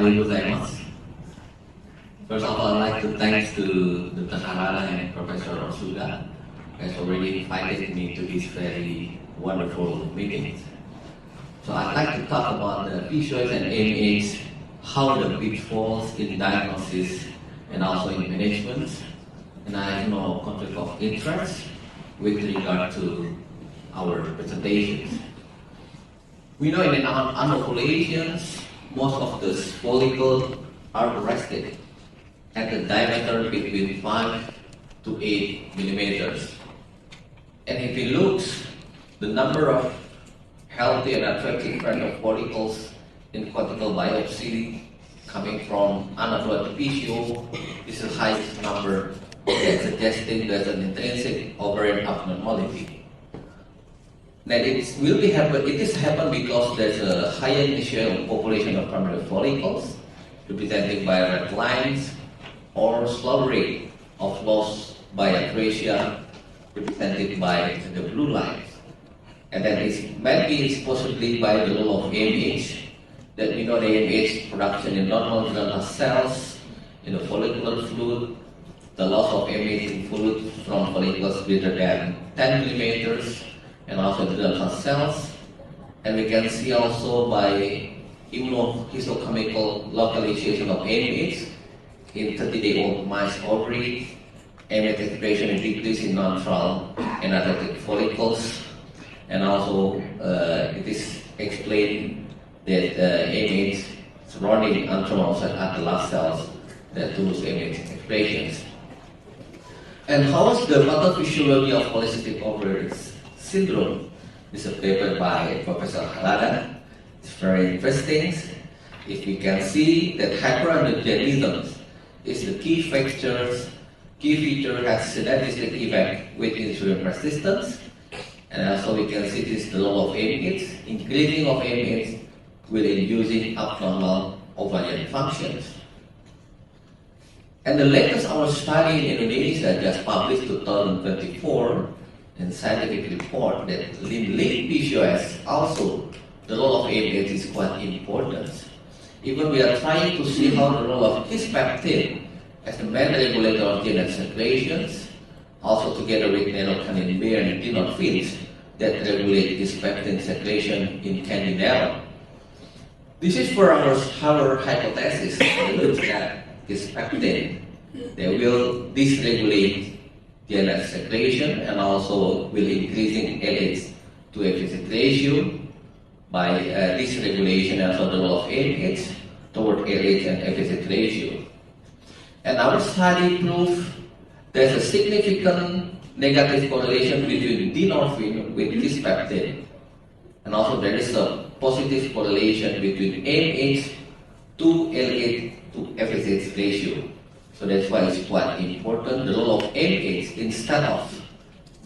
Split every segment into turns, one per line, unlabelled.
Ohayou gozaimasu. First of all, I'd like to thank to Dr. Harada and Professor Osuda who has already invited me to this very wonderful meeting. So I'd like to talk about the PCOS and AMH, how the pitfalls in diagnosis and also in management. And I have no conflict of interest with regard to our presentations. We know in our populations, most of the follicles are arrested at a diameter between 5 to 8 millimeters. And if we look the number of healthy and attractive random follicles in cortical biopsy coming from unadulterated PCO is the highest number that suggesting there's an intrinsic ovarian abnormality. That it is happened because there's a higher initial population of primary follicles represented by red lines or slow rate of loss by atresia represented by the blue lines. And then maybe it's possibly by the role of AMH, that we know the AMH production in normal granule cells in the follicular fluid, the loss of AMH in fluid from follicles greater than 10 millimeters, and also granule cells. And we can see also by immunohistochemical localization of AMH in 30-day-old mice ovary, AMH expression is decreased in non-trial and atretic follicles, and also it is explained that AMH surrounding antromosite at the last cells that lose AMH expressions. And how is the pathophysiology of polycystic ovary syndrome? This is a paper by Professor Harada. It's very interesting. If we can see that hyperandrogenism is the key feature has synergistic effect with insulin resistance, and also we can see this the role of AMH. Increasing of AMH will inducing abnormal ovarian functions. And the latest our study in Indonesia just published 2024 in scientific report that in late PCOS also the role of AMH is quite important. Even we are trying to see how the role of hispeptide as the main regulator of genetic secretions, also together with neurokinin B and dynorphins that regulate hispeptide secretion in candidarium. This is for our hypothesis that hispeptide they will dysregulate genetic secretion and also will increasing LH to FSH ratio by dysregulation and also the role of AMH toward LH and FSH ratio. And our study proved there's a significant negative correlation between dynorphin with hispeptide, and also there is a positive correlation between AMH to LH to FSH ratio. So that's why it's quite important the role of AMH instead of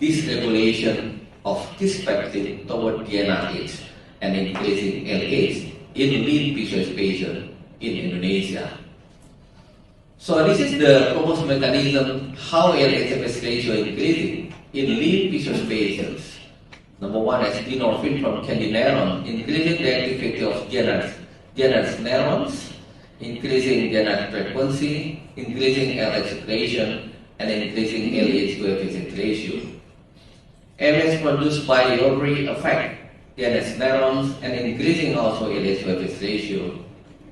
dysregulation of hispeptide toward DNRH and increasing LH in lean PCOS patient in Indonesia. So this is the proposed mechanism how LH-FSH ratio increasing in lean PCOS patients. Number one is dynorphin from candidarium, increasing the activity of GnRH neurons, increasing GnRH frequency, increasing LH secretion, and increasing LH to FSH ratio. AMH produced by the ovary affect GnRH neurons and increasing also LH to FSH ratio.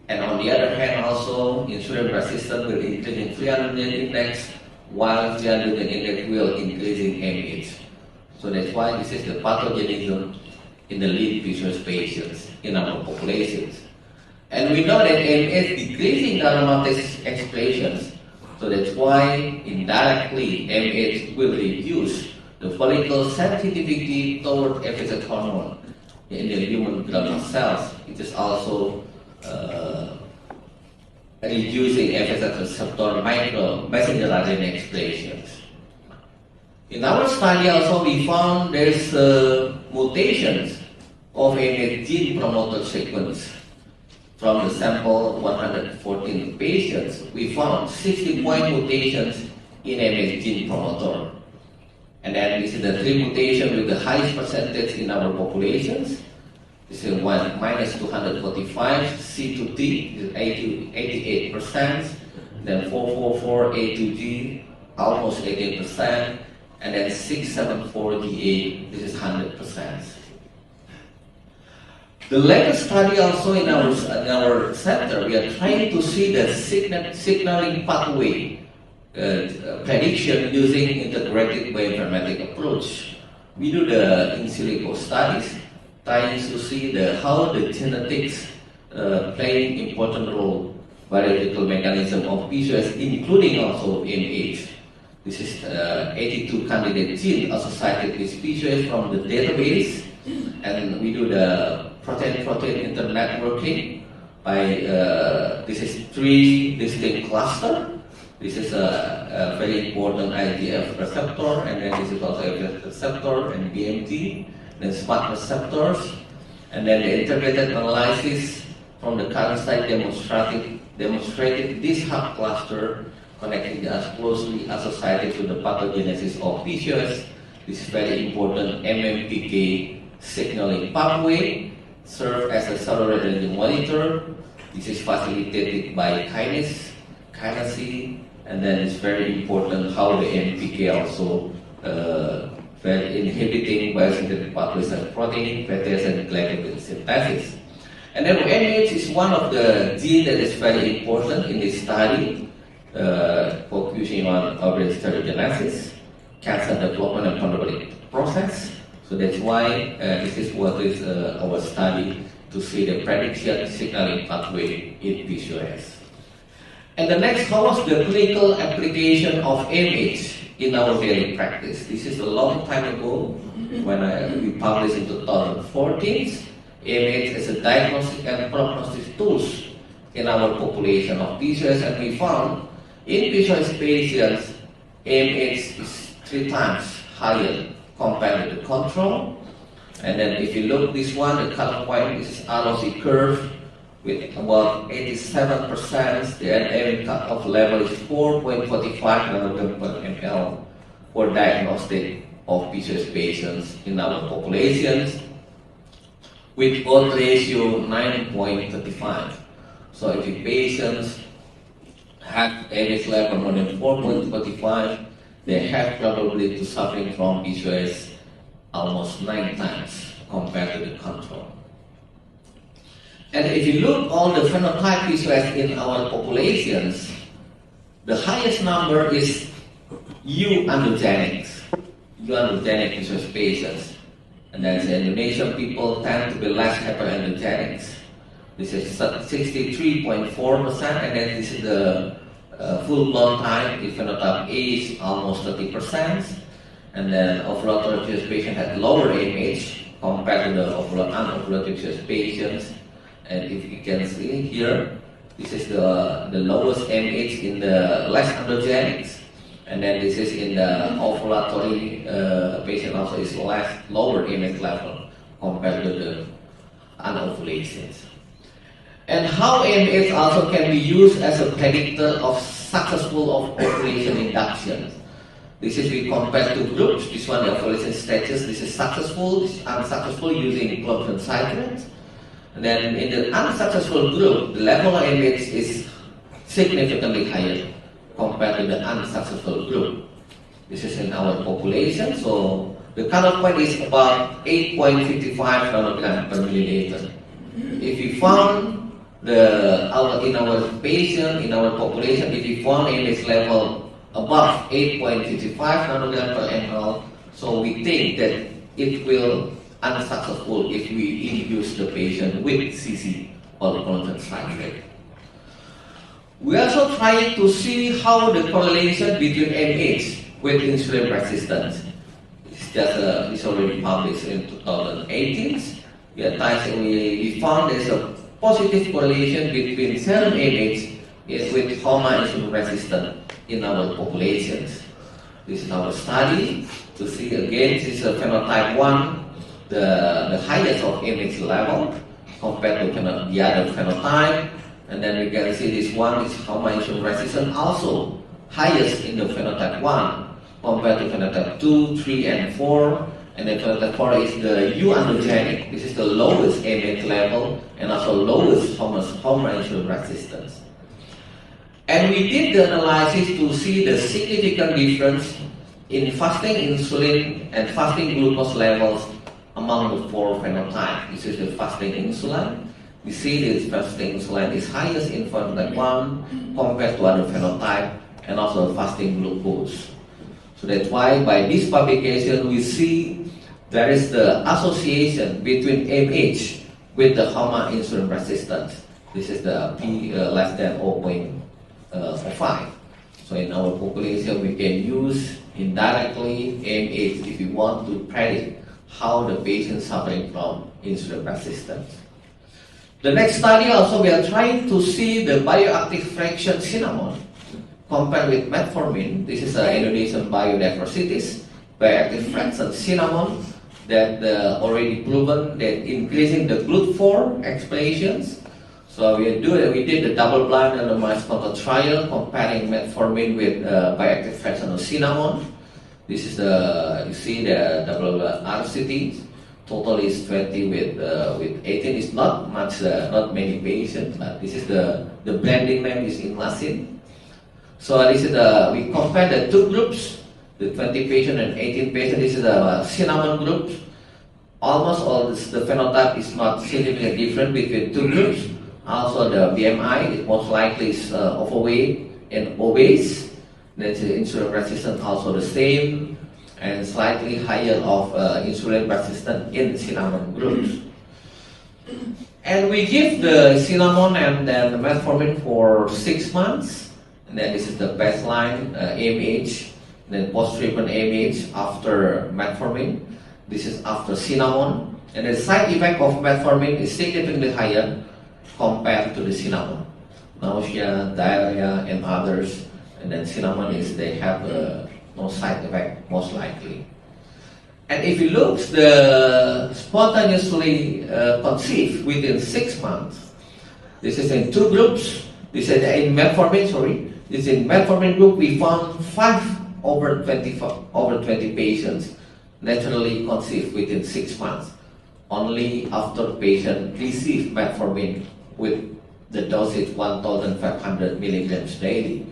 And on the other hand also, insulin resistance will increase in free androgen index, while free androgen index will increase in AMH. So that's why this is the pathogenism in the lean PCOS patients in our populations. And we know that AMH decreasing the aromatase expressions, so that's why indirectly AMH will reduce the follicle sensitivity toward FSH hormone in the human granule cells. It is also reducing FSH receptor micro messenger RNA expressions. In our study also we found there's mutations of AMH gene promoter sequence. From the sample 114 patients, we found 60 point mutations in AMH gene promoter. And then this is the 3 mutation with the highest percentage in our populations. This is minus 245, C to T is 88%, then 444 A to G, almost 88%, and then 674 GA, this is 100%. The latest study also in our center, we are trying to see the signaling pathway prediction using integrated bioinformatic approach. We do the in silico studies, trying to see how the genetics playing important role biological mechanism of PCOS, including also AMH. This is 82 candidate genes associated with PCOS from the database, and we do the protein-protein internetworking by this is 3 distinct cluster. This is a very important IGF receptor, and then this is also a receptor and BMT, then SMART receptors, and then the integrated analysis from the current site demonstrated this hub cluster connecting us closely associated to the pathogenesis of PCOS. This is very important MMPK signaling pathway, serve as a cellular energy monitor. This is facilitated by kinase, and then it's very important how the MPK also very inhibiting biosynthetic pathways like protein, protease, and glycogen synthesis. And then AMH is one of the genes that is very important in this study, focusing on ovarian steroidogenesis, cancer development, and metabolic process. So that's why this is what is our study to see the prediction signaling pathway in PCOS. And the next, how was the clinical application of AMH in our daily practice? This is a long time ago when we published in 2014. AMH is a diagnostic and prognostic tools in our population of PCOS, and we found in PCOS patients, AMH is 3 times higher compared to the control. And then if you look this one, the cutoff point, this is ROC curve with about 87%. The AMH cutoff level is 4.45 nanograms per ml for diagnostic of PCOS patients in our populations, with odds ratio 9.35. So if your patients have AMH level more than 4.45, they have probability to suffering from PCOS almost 9 times compared to the control. And if you look all the phenotype PCOS in our populations, the highest number is U-androgenics PCOS patients. And then the Indonesian people tend to be less hyperandrogenics. This is 63.4%, and then this is the full-blown type. If phenotype A is almost 30%, and then ovulatory PCOS patient had lower AMH compared to the anovulatory PCOS patients. And if you can see here, this is the lowest AMH in the less androgenics, and then this is in the ovulatory patient also is lower AMH level compared to the anovulations. And how AMH also can be used as a predictor of successful ovulation induction. This is we compare 2 groups. This one the ovulation status. This is successful. This is unsuccessful using clomiphene citrate. And then in the unsuccessful group, the level of AMH is significantly higher compared to the unsuccessful group. This is in our population. So the cutoff point is about 8.55 nanograms per milliliter. If we found in our patient, in our population, if we found AMH level above 8.55 nanograms per ml, so we think that it will unsuccessful if we induce the patient with CC or clomiphene citrate. We also try to see how the correlation between AMH with insulin resistance. It's already published in 2018. We found there's a positive correlation between serum AMH with hormone insulin resistance in our populations. This is our study to see again. This is a phenotype 1, the highest of AMH level compared to the other phenotype. And then we can see this one is hormone insulin resistance also highest in the phenotype 1 compared to phenotype 2, 3, and 4. And then phenotype 4 is the euandrogenic. This is the lowest AMH level and also lowest hormone insulin resistance. And we did the analysis to see the significant difference in fasting insulin and fasting glucose levels among the 4 phenotypes. This is the fasting insulin. We see this fasting insulin is highest in phenotype 1 compared to other phenotype, and also fasting glucose. So that's why by this publication we see there is the association between AMH with the hormone insulin resistance. This is the P less than 0.5. So in our population we can use indirectly AMH if we want to predict how the patient suffering from insulin resistance. The next study also we are trying to see the bioactive fraction cinnamon compared with metformin. This is an Indonesian biodiversity bioactive fraction cinnamon that already proven that increasing the GLUT4 expressions. So we did the double-blind randomized control trial comparing metformin with bioactive fraction of cinnamon. This is you see the double RCT. Total is 20 with 18. It's not much, not many patients, but this is the blending name is enlacin. So this is we compare the 2 groups, the 20 patient and 18 patient. This is the cinnamon group. Almost all the phenotype is not significantly different between 2 groups. Also the BMI is most likely is overweight and obese. Then the insulin resistance also the same, and slightly higher of insulin resistance in cinnamon groups. And we give the cinnamon and then the metformin for 6 months. And then this is the baseline AMH, then post-treatment AMH after metformin. This is after cinnamon. And the side effect of metformin is significantly higher compared to the cinnamon. Nausea, diarrhea, and others. And then cinnamon is they have no side effect most likely. And if you look, the spontaneously conceived within 6 months. This is in 2 groups. This is in metformin. This in metformin group we found 5 over 20 patients naturally conceived within 6 months. Only after patient received metformin with the dosage 1,500 milligrams daily.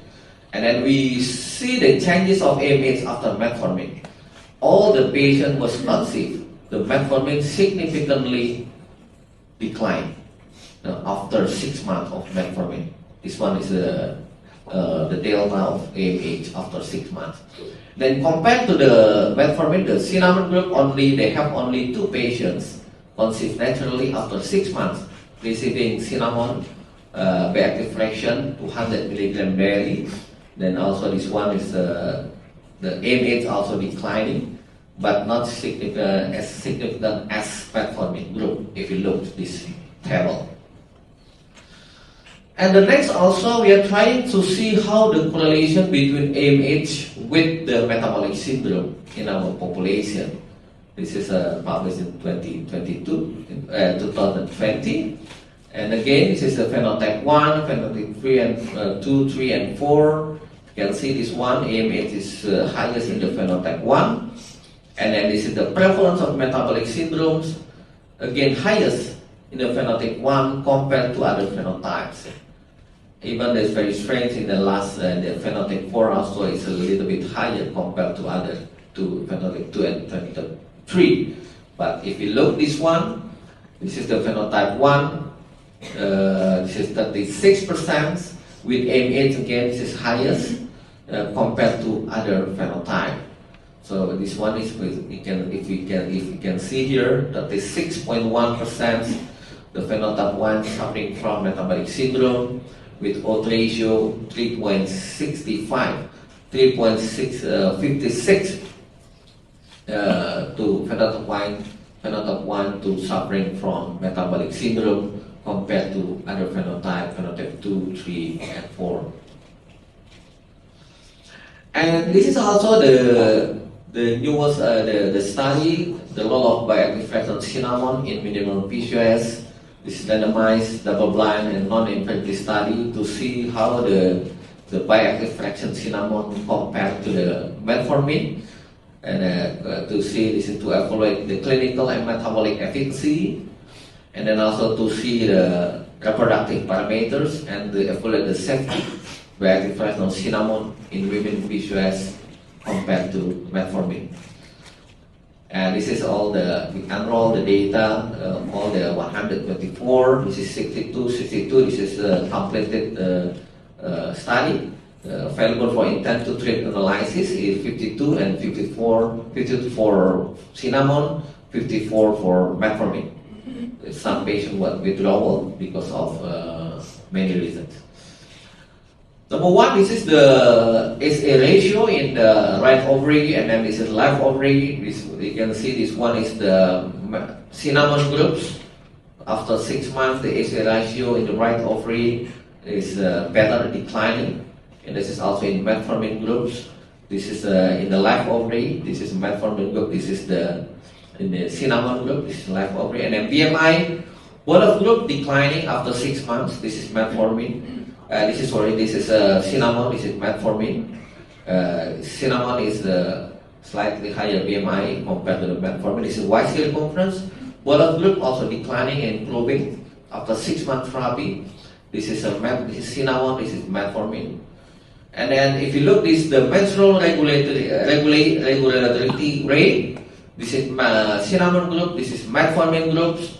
And then we see the changes of AMH after metformin. All the patient was conceived. The metformin significantly declined after 6 months of metformin. This one is the delta of AMH after 6 months. Then compared to the metformin, the cinnamon group they have only 2 patients conceived naturally after 6 months receiving cinnamon bioactive fraction 200 milligram daily. Then also this one is the AMH also declining, but not as significant as metformin group if you look at this table. And the next also we are trying to see how the correlation between AMH with the metabolic syndrome in our population. This is published in 2020. And again, this is the phenotype 1, phenotype 3 and 2, 3 and 4. You can see this one, AMH is highest in the phenotype 1. And then this is the prevalence of metabolic syndromes, again highest in the phenotype 1 compared to other phenotypes. Even it's very strange in the last, the phenotype 4 also is a little bit higher compared to other phenotype 2 and phenotype 3. But if you look this one, this is the phenotype 1. This is 36% with AMH again. This is highest compared to other phenotype. So this one is if you can see here that is 6.1% the phenotype 1 suffering from metabolic syndrome with odds ratio 3.65, 3.56 to phenotype 1 to suffering from metabolic syndrome compared to other phenotype 2, 3, and 4. And this is also the newest the study, the role of bioactive fraction cinnamon in minimal PCOS. This is randomized, double-blind, and non-inferiority study to see how the bioactive fraction cinnamon compared to the metformin. and to see this is to evaluate the clinical and metabolic efficacy, and then also to see the reproductive parameters and to evaluate the safety by active on cinnamon in women with PCOS compared to metformin. And this is all we enroll the data, all the 124, this is 62, this is a completed study. Available for intent to treat analysis is 52 and 54, 52 for cinnamon, 54 for metformin. Some patients were withdrawal because of many reasons. Number one, this is the SA ratio in the right ovary, and then this is left ovary. You can see this one is the cinnamon groups. After 6 months, the SA ratio in the right ovary is better declining, and this is also in metformin groups. This is in the left ovary. This is metformin group. This is in the cinnamon group. This is left ovary, and then BMI, one of group declining after 6 months. This is metformin. This is cinnamon. This is metformin. Cinnamon is the slightly higher BMI compared to the metformin. This is Y circumference. One group also declining and improving after 6 month therapy. This is cinnamon. This is metformin. And then if you look, this is the menstrual regularity rate. This is cinnamon group. This is metformin groups.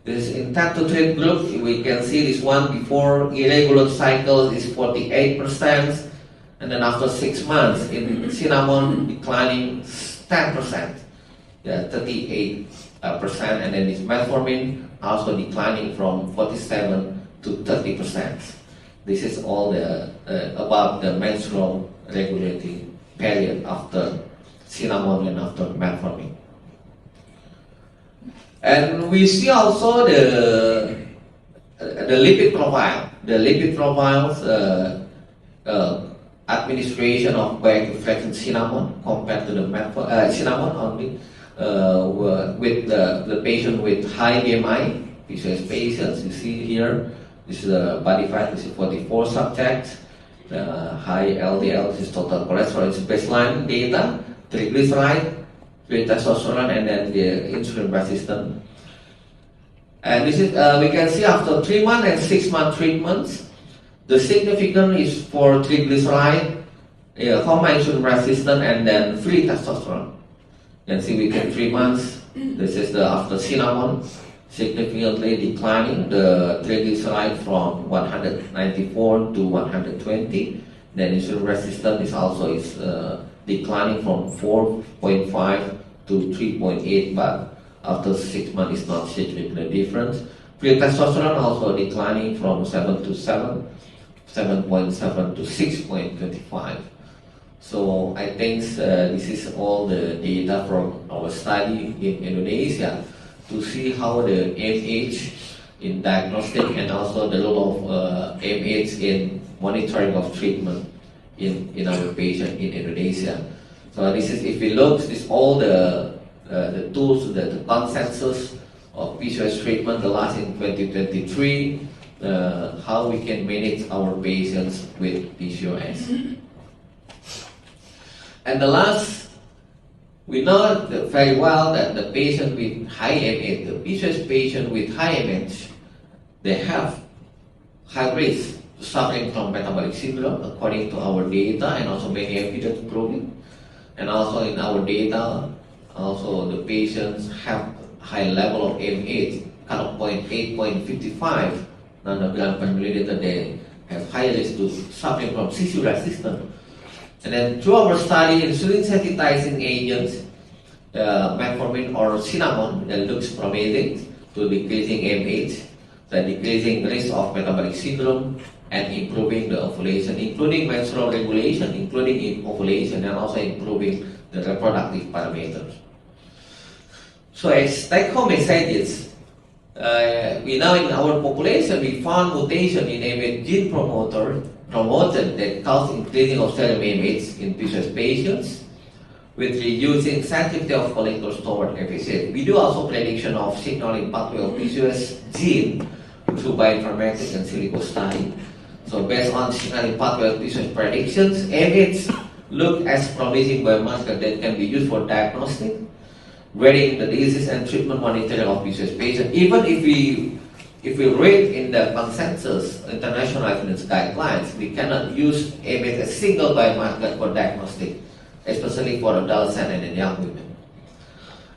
This intent to treat group, we can see this one before irregular cycles is 48%, and then after 6 months in cinnamon declining 10%, 38%, and then this metformin also declining from 47 to 30%. This is all about the menstrual regulatory period after cinnamon and after metformin. And we see also the lipid profile. The lipid profiles administration of bioactive cinnamon compared to the cinnamon only with the patient with high BMI, PCOS patients. You see here, this is the body fat. This is 44 subjects. High LDL, this is total cholesterol. It's baseline data, triglyceride, with testosterone, and then the insulin resistant. And this is we can see after 3 month and 6 month treatments, the significant is for triglyceride, hormone insulin resistant, and then free testosterone. You can see within 3 months, this is after cinnamon, significantly declining the triglyceride from 194 to 120. Then insulin resistant is also declining from 4.5 to 3.8, but after 6 months it's not significant difference. Free testosterone also declining from 7.7 to 6.25. So I think this is all the data from our study in Indonesia to see how the AMH in diagnostic and also the role of AMH in monitoring of treatment in our patient in Indonesia. So this is, if we look, this all the tools, the consensus of PCOS treatment, the last in 2023, how we can manage our patients with PCOS. And the last, we know very well that the patient with high AMH, the PCOS patient with high AMH, they have high risk suffering from metabolic syndrome according to our data and also many evidence proving. And also in our data, also the patients have high level of AMH, cutoff point 8.55 nanogram per milliliter, they have high risk to suffering from tissue resistance. And then through our study, insulin sensitizing agents, metformin or cinnamon, that looks promising to decreasing AMH, the decreasing risk of metabolic syndrome, and improving the ovulation, including menstrual regulation, including ovulation, and also improving the reproductive parameters. So as take-home messages, we know in our population we found mutation in AMH gene promoted that cause increasing of serum AMH in PCOS patients with reducing sensitivity of follicles toward FSH. We do also prediction of signaling pathway of PCOS gene through bioinformatics and silico study. So based on signaling pathway of PCOS predictions, AMH look as promising biomarker that can be used for diagnostic, rating the disease and treatment monitoring of PCOS patients. Even if we read in the consensus international evidence guidelines, we cannot use AMH as a single biomarker for diagnostic, especially for adults and in young women.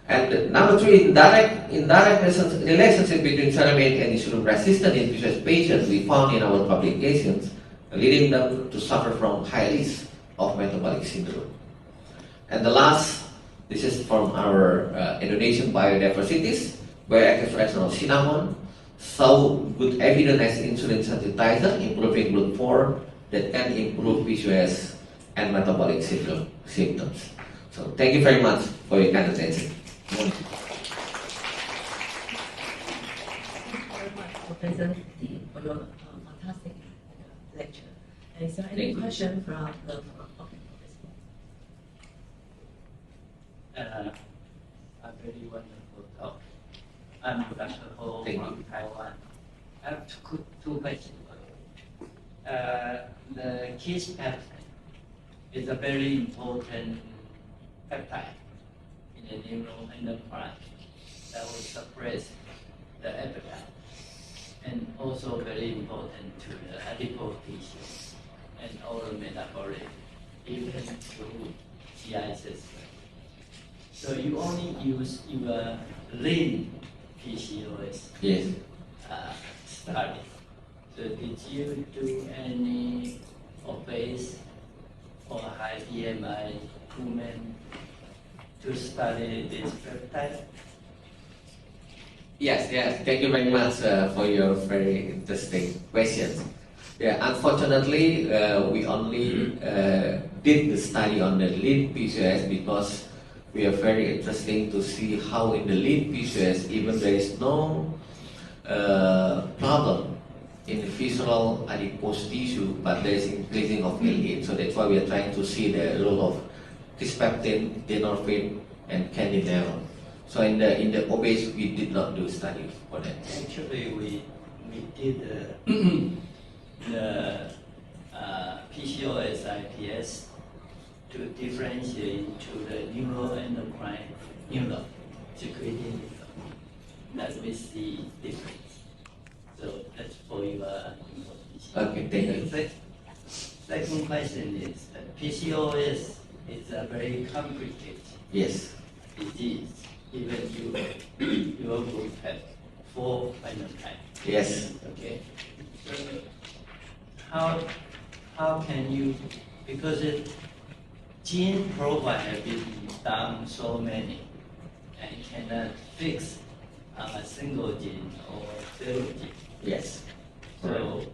And number three, indirect relationship between ceramide and insulin resistance in PCOS patients we found in our publications, leading them to suffer from high risk of metabolic syndrome. And the last, this is from our Indonesian biodiversities, bioactive fraction of cinnamon, saw good evidence as insulin sensitizer, improving GLUT4 that can improve PCOS and metabolic syndrome symptoms. So thank you very much for your kind attention.
Thank you very much, Professor Budi, for your fantastic lecture. And is there any question from the floor? Okay,
A very wonderful talk. I'm Dr. Ho from Taiwan. I have two questions. The KISS peptide is a very important peptide in the neuroendocrine that will suppress the appetite, and also very important to the adipose tissue and oral metabolic, even to GI system. So you only use your lean PCOS
Yes.
study. So did you do any obese or high BMI women to study this peptide?
Yes. Thank you very much for your very interesting questions. Yeah, unfortunately, we only did the study on the lean PCOS because we are very interesting to see how in the lean PCOS, even there is no problem in the visceral adipose tissue, but there is increasing of LH. So that's why we are trying to see the role of kisspeptin, dynorphin, and candidemol. So in the obese, we did not do studies for that.
Actually, we did the PCOS IPS to differentiate to the neuroendocrine neuron secreting neuron that we see difference. So that's for your information.
Okay, thank you.
Second question is PCOS is a very complicated
Yes.
disease. Even your group have 4 phenotypes.
Yes.
Okay. So how can you, because gene profile have been done so many and cannot fix a single gene or zero gene.
Yes.
So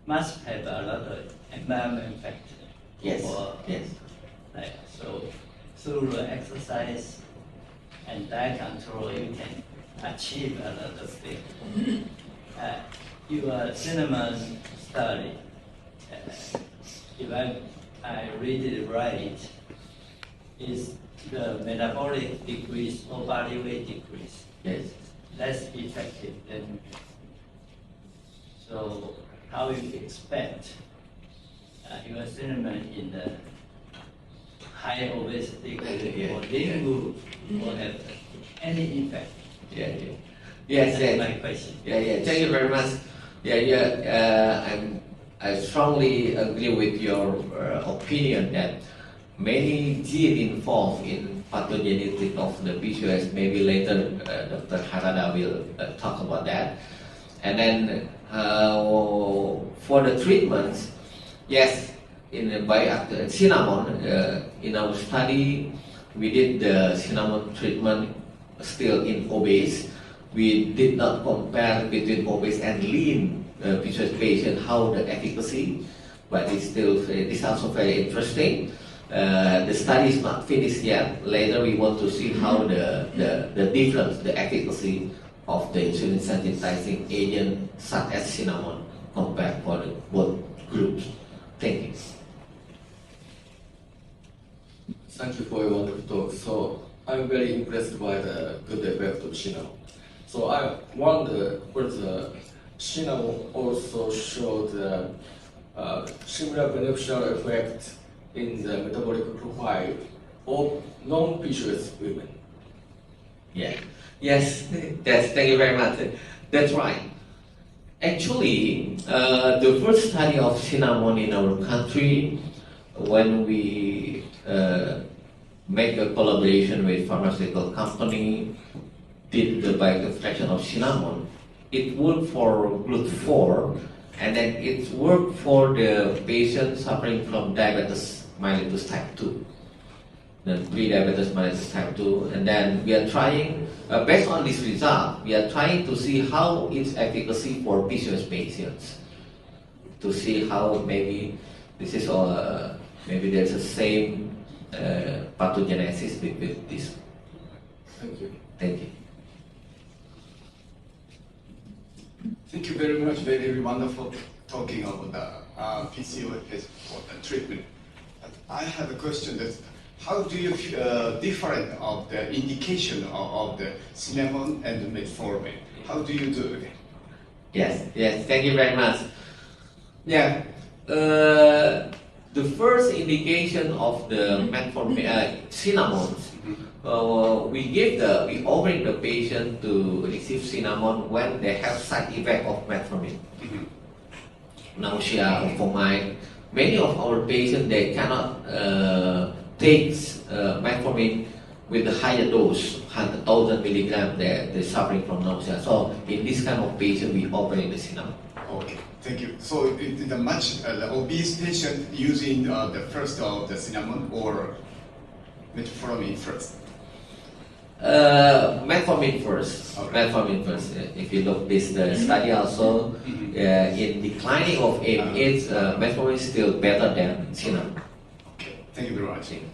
must have a lot of environment factor.
Yes.
Yes. Like, so through the exercise and diet control, you can achieve a lot of things. Your cinnamon study, if I read it right, is the metabolic decrease or body weight decrease.
Yes.
Less effective than. So how you expect your cinnamon in the high obesity group or lean group will have any effect?
Yes.
That's my question.
Thank you very much. I strongly agree with your opinion that many genes involved in pathogenesis of the PCOS. Maybe later Dr. Harada will talk about that. And then for the treatments, yes, in the bioactive cinnamon, in our study, we did the cinnamon treatment still in obese. We did not compare between obese and lean PCOS patient how the efficacy, but it's also very interesting. The study is not finished yet. Later we want to see how the difference, the efficacy of the insulin sensitizing agent such as cinnamon compared for both groups. Thank you.
Thank you for your wonderful talk. So I'm very impressed by the good effect of cinnamon. So I wonder whether cinnamon also showed similar beneficial effect in the metabolic profile of non-PCOS women?
Yeah. Yes, thank you very much. That's right. Actually, the first study of cinnamon in our country, when we make a collaboration with pharmaceutical company, did the bioextraction of cinnamon, it worked for GLUT4, and then it worked for the patient suffering from diabetes mellitus type 2. The pre-diabetes mellitus type 2, and then we are trying, based on this result, we are trying to see how its efficacy for PCOS patients, to see how maybe this is maybe there's the same pathogenesis with this.
Thank you.
Thank you.
Thank you very much. Very wonderful talking about the PCOS for the treatment. But I have a question that how do you different of the indication of the cinnamon and the metformin? How do you do it?
Yes, thank you very much. Yeah, the first indication of the metformin, cinnamon, we offering the patient to receive cinnamon when they have side effect of metformin, nausea, vomit. Many of our patients, they cannot take metformin with the higher dose, 1,000 milligrams. They're suffering from nausea. So in this kind of patient, we offering the cinnamon.
Okay, thank you. So the much the obese patient using the first of the cinnamon or metformin first?
Metformin first.
Okay.
Metformin first. If you look this the study also, in declining of AMH, metformin is still better than cinnamon.
Okay, thank you very much.
Thank you.